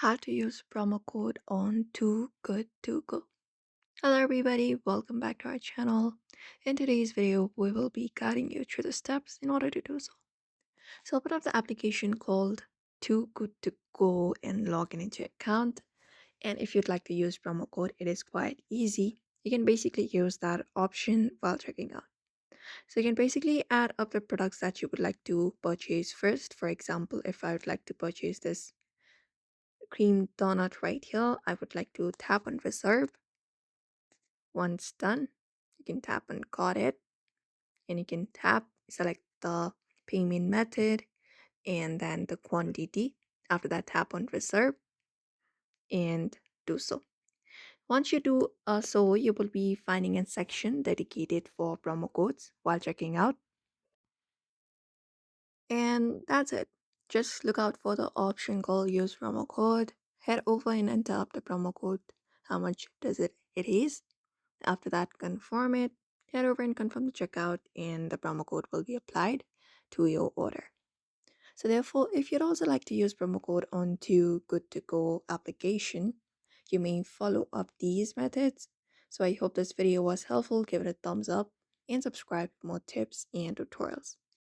how to use promo code on Too Good To Go. Hello everybody, welcome back to our channel. In today's video, we will be guiding you through the steps in order to do so. So open up the application called Too Good To Go and log in into your account. And if you'd like to use promo code, it is quite easy. You can basically use that option while checking out. So you can basically add up the products that you would like to purchase first. For example, if I would like to purchase this cream donut right here, I would like to tap on reserve. Once done, you can tap on got it, and you can select the payment method and then the quantity. After that, tap on reserve and do so. Once you do so, you will be finding a section dedicated for promo codes while checking out. And that's it. Just look out for the option called use promo code. Head over and enter up the promo code. How much does it is? After that, confirm it, head over and confirm the checkout, and the promo code will be applied to your order. So therefore, if you'd also like to use promo code on to Good To Go application, you may follow up these methods. So I hope this video was helpful. Give it a thumbs up and subscribe for more tips and tutorials.